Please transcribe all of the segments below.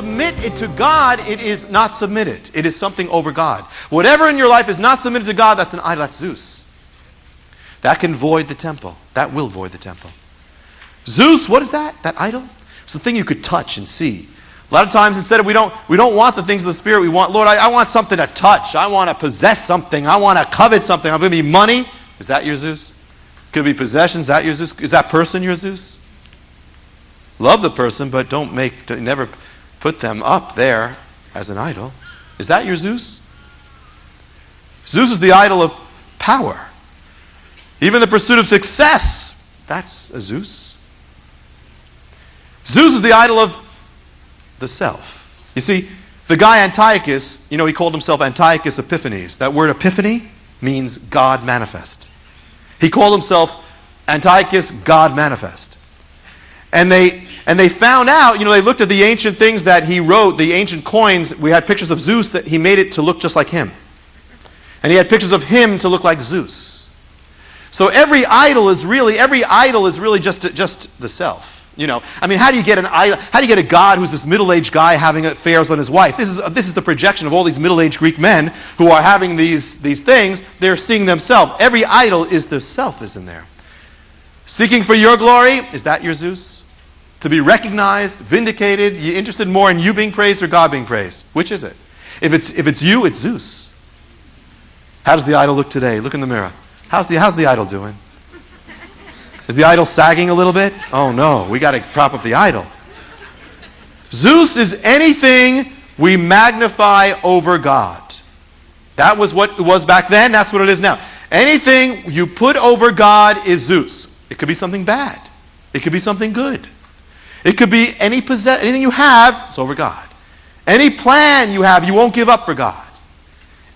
submit it to God, it is not submitted. It is something over God. Whatever in your life is not submitted to God, that's an idol, that's Zeus. That can void the temple. That will void the temple. Zeus, what is that? That idol? It's the thing you could touch and see. A lot of times, instead of we don't want the things of the Spirit, we want, Lord, I want something to touch. I want to possess something. I want to covet something. I'm going to be money. Is that your Zeus? Could it be possessions? Is that your Zeus? Is that person your Zeus? Love the person, but never put them up there as an idol. Is that your Zeus? Zeus is the idol of power. Even the pursuit of success, that's a Zeus. Zeus is the idol of the self. You see, the guy Antiochus, he called himself Antiochus Epiphanes. That word epiphany means God manifest. He called himself Antiochus God manifest. And they found out, they looked at the ancient things that he wrote, the ancient coins. We had pictures of Zeus that he made it to look just like him. And he had pictures of him to look like Zeus. So every idol is really just the self. How do you get an idol? How do you get a god who's this middle-aged guy having affairs on his wife? This is the projection of all these middle-aged Greek men who are having these things. They're seeing themselves. Every idol is the self is in there. Seeking for your glory, is that your Zeus? To be recognized, vindicated, you interested more in you being praised or God being praised? Which is it? If it's you, it's Zeus. How does the idol look today? Look in the mirror. How's the idol doing? Is the idol sagging a little bit? Oh no, we got to prop up the idol. Zeus is anything we magnify over God. That was what it was back then, that's what it is now. Anything you put over God is Zeus. It could be something bad. It could be something good. It could be anything you have, it's over God. Any plan you have, you won't give up for God.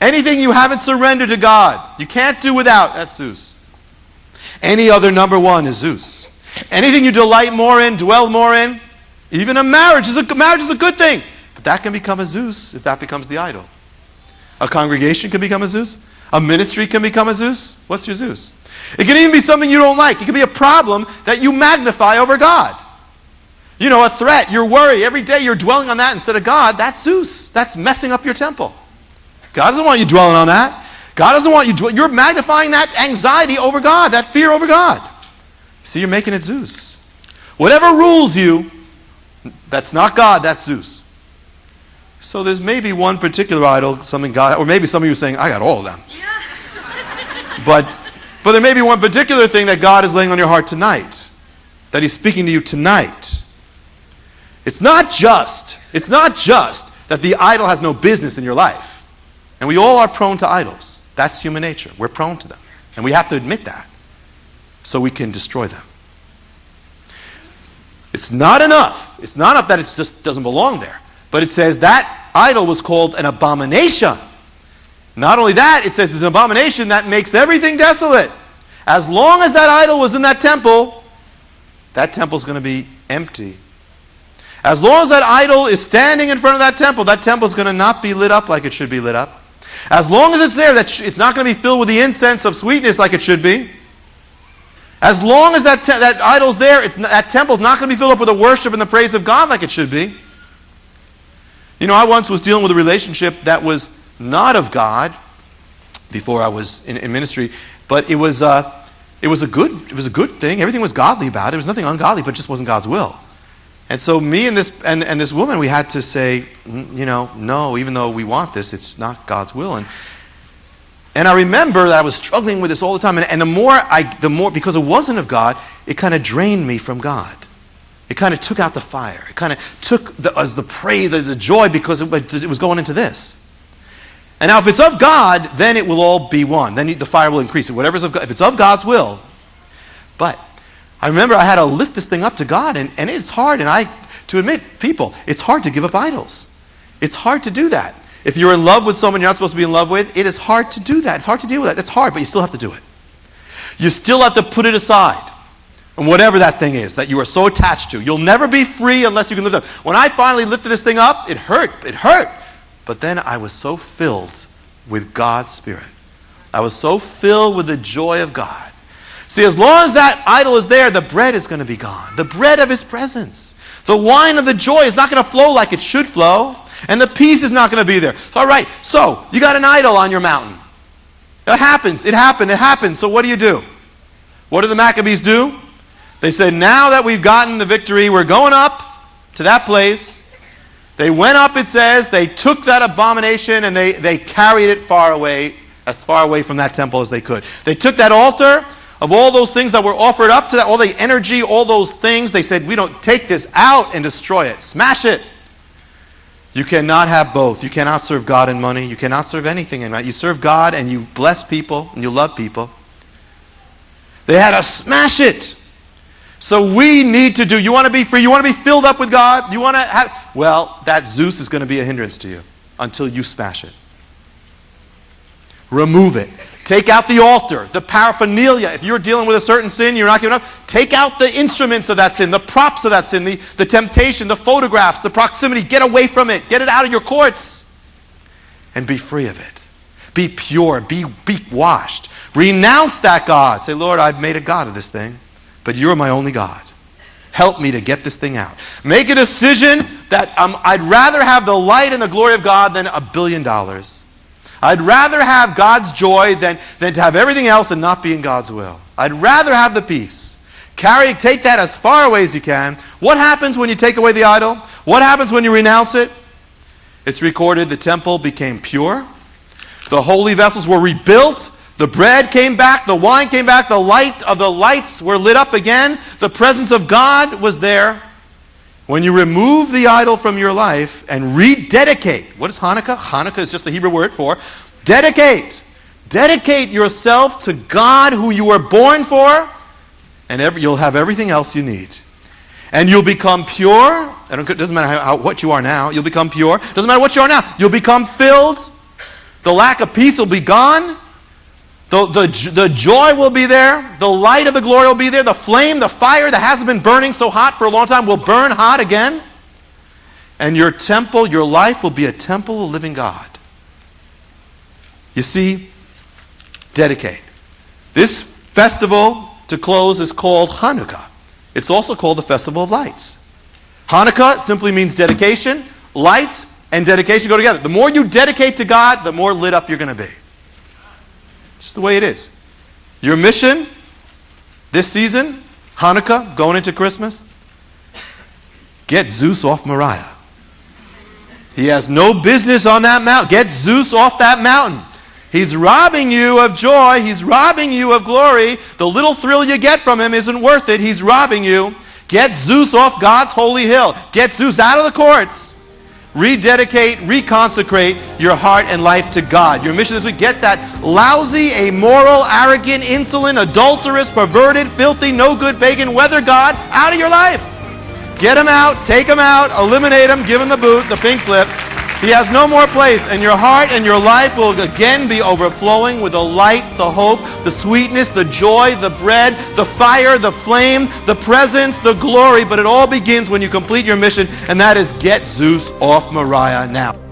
Anything you haven't surrendered to God, you can't do without, that's Zeus. Any other number one is Zeus. Anything you delight more in, dwell more in, even a marriage is a good thing. But that can become a Zeus if that becomes the idol. A congregation can become a Zeus. A ministry can become a Zeus. What's your Zeus? It can even be something you don't like. It can be a problem that you magnify over God. A threat, your worry. Every day you're dwelling on that instead of God. That's Zeus. That's messing up your temple. God doesn't want you dwelling on that. God doesn't want you you're magnifying that anxiety over God, that fear over God. See, you're making it Zeus. Whatever rules you, that's not God, that's Zeus. So there's maybe one particular idol, something God, or maybe some of you are saying, I got all of them. But there may be one particular thing that God is laying on your heart tonight, that He's speaking to you tonight. It's not just that the idol has no business in your life. And we all are prone to idols. That's human nature. We're prone to them. And we have to admit that so we can destroy them. It's not enough. It's not enough that it just doesn't belong there. But it says that idol was called an abomination. Not only that, it says it's an abomination that makes everything desolate. As long as that idol was in that temple's going to be empty. As long as that idol is standing in front of that temple's going to not be lit up like it should be lit up. As long as it's there, it's not going to be filled with the incense of sweetness like it should be. As long as that idol's there, that temple's not going to be filled up with the worship and the praise of God like it should be. I once was dealing with a relationship that was not of God before I was in ministry, but it was a good thing. Everything was godly about it. There was nothing ungodly, but it just wasn't God's will. And so me and this woman, we had to say, no, even though we want this, it's not God's will. And I remember that I was struggling with this all the time. And the more, because it wasn't of God, it kind of drained me from God. It kind of took out the fire. It kind of took the joy, because it was going into this. And now if it's of God, then it will all be one. Then the fire will increase. Whatever's of God, if it's of God's will. But I remember I had to lift this thing up to God, and it's hard. And to admit, people, it's hard to give up idols. It's hard to do that. If you're in love with someone you're not supposed to be in love with, it is hard to do that. It's hard to deal with that. It's hard, but you still have to do it. You still have to put it aside. And whatever that thing is that you are so attached to. You'll never be free unless you can lift it up. When I finally lifted this thing up, it hurt. It hurt. But then I was so filled with God's Spirit. I was so filled with the joy of God. See, as long as that idol is there, the bread is going to be gone. The bread of His presence. The wine of the joy is not going to flow like it should flow. And the peace is not going to be there. All right, so you got an idol on your mountain. It happens. It happened. So what do? What do the Maccabees do? They said, now that we've gotten the victory, we're going up to that place. They went up, it says. They took that abomination and they carried it as far away from that temple as they could. They took that altar of all those things that were offered up to that, all the energy, all those things. They said, we don't take this out and destroy it. Smash it. You cannot have both. You cannot serve God and money. You cannot serve anything in that. You serve God and you bless people and you love people. They had to smash it. So we need to do, you want to be free, you want to be filled up with God, you want to have, well, that Zeus is going to be a hindrance to you until you smash it. Remove it. Take out the altar, the paraphernalia. If you're dealing with a certain sin, you're not giving up. Take out the instruments of that sin, the props of that sin, the temptation, the photographs, the proximity. Get away from it. Get it out of your courts. And be free of it. Be pure. Be washed. Renounce that God. Say, Lord, I've made a God of this thing, but you're my only God. Help me to get this thing out. Make a decision that I'd rather have the light and the glory of God than $1 billion. I'd rather have God's joy than to have everything else and not be in God's will. I'd rather have the peace. Take that as far away as you can. What happens when you take away the idol? What happens when you renounce it? It's recorded the temple became pure. The holy vessels were rebuilt. The bread came back. The wine came back. The light of the lights were lit up again. The presence of God was there. When you remove the idol from your life and rededicate. What is Hanukkah? Hanukkah is just the Hebrew word for dedicate. Dedicate yourself to God who you were born for, and you'll have everything else you need. And you'll become pure. It doesn't matter what you are now. You'll become pure. It doesn't matter what you are now. You'll become filled. The lack of peace will be gone. The joy will be there. The light of the glory will be there. The flame, the fire that hasn't been burning so hot for a long time will burn hot again. And your temple, your life will be a temple of living God. You see, dedicate. This festival to close is called Hanukkah. It's also called the Festival of Lights. Hanukkah simply means dedication. Lights and dedication go together. The more you dedicate to God, the more lit up you're going to be. It's just the way it is. Your mission this season, Hanukkah, going into Christmas, get Zeus off Moriah. He has no business on that mountain. Get Zeus off that mountain. He's robbing you of joy. He's robbing you of glory. The little thrill you get from him isn't worth it. He's robbing you. Get Zeus off God's holy hill. Get Zeus out of the courts. Rededicate, reconsecrate your heart and life to God. Your mission this week, get that lousy, amoral, arrogant, insolent, adulterous, perverted, filthy, no good pagan weather god out of your life. Get him out, take him out, eliminate him, give him the boot, the pink slip. He has no more place, and your heart and your life will again be overflowing with the light, the hope, the sweetness, the joy, the bread, the fire, the flame, the presence, the glory. But it all begins when you complete your mission, and that is get Zeus off Moriah now.